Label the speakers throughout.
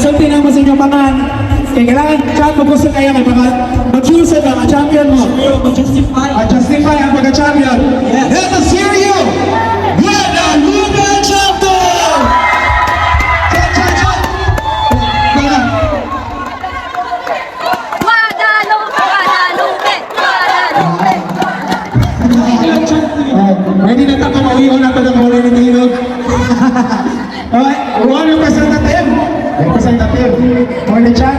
Speaker 1: sulti na mo sa inyong pangan. Kaya kailangan chat mo gusto kayo kay mga mag-choose ka, champion mo. Justify ang pagka-champion. Let us hear you! Guadalupe Champion! Pwede na tayo mauwiho na ito ng huli ng hinog. Okay, one representative. Representative. For the chat.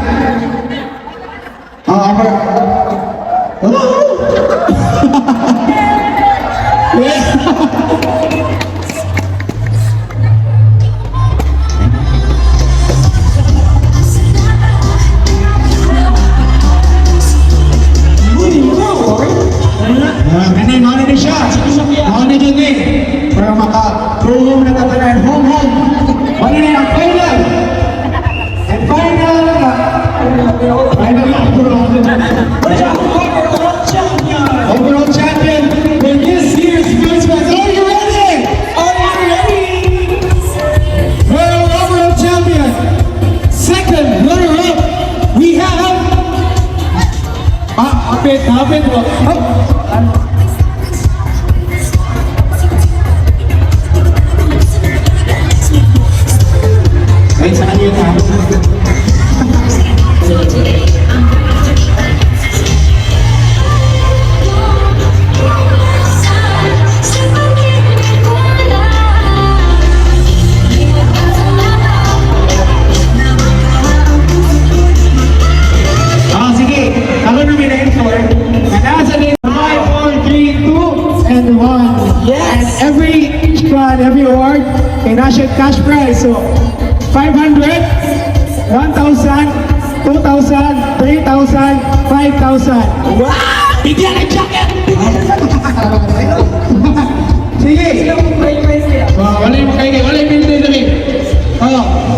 Speaker 1: Ganun, mauna na siya. Mauna na dyan eh. Para maka-home na tatanan. Home. Mauna na ang final. And final overall champion for this year's Christmas. Are you ready? For our overall champion, second runner-up, we have Hapit mo. Ay, saan yun ha? Every award a national cash prize. So 500, 1,000, 2,000, 3,000, 5,000. Wow! Bigyan ng jacket! Sige! Wala yung makaigay, wala yung pinili namin.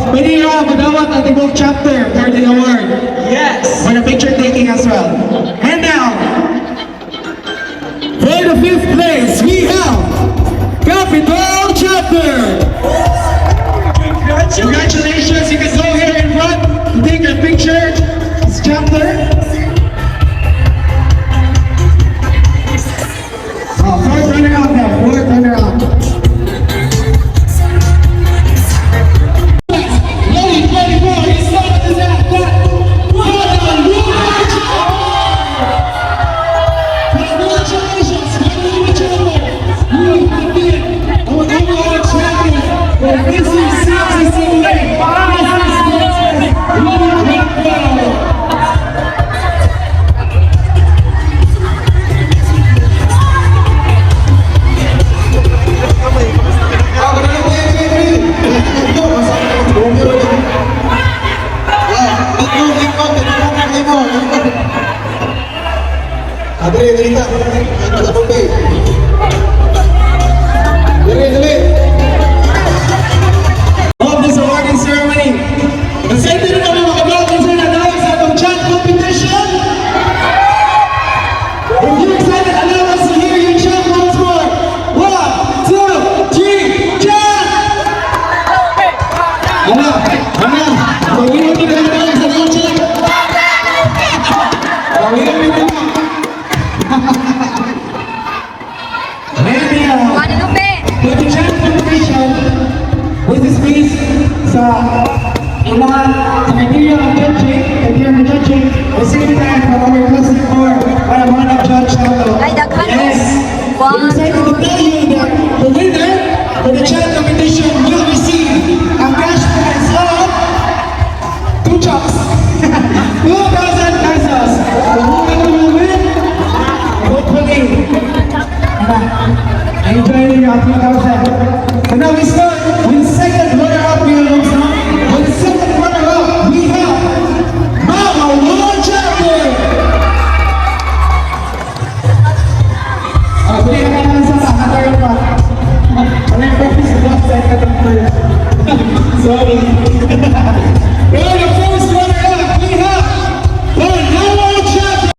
Speaker 1: Pwede nyo madawat ang tibok chapter for the award. Yes! For the picture taking as well. And now, for the 5th place, we have Capital Chapter! Congratulations! You can go here in front to take a picture. It's Chapter. Fourth runner-up now. Fourth runner-up. Of this awarding ceremony, excited na kami makabagin sa nadawag sa atong chant competition. If you're excited, allow us to hear you chant once more. 1, 2, 3, chant! Ano? Pagawin mo na nadawag sa atong chant. Pagawin mo na. For the chant competition, with the space sa ilang criteria of judging, at the same time from our classic board para mga nag-judge na ito.
Speaker 2: Ay, daghan.
Speaker 1: Yes!
Speaker 2: One,
Speaker 1: We're excited to tell you that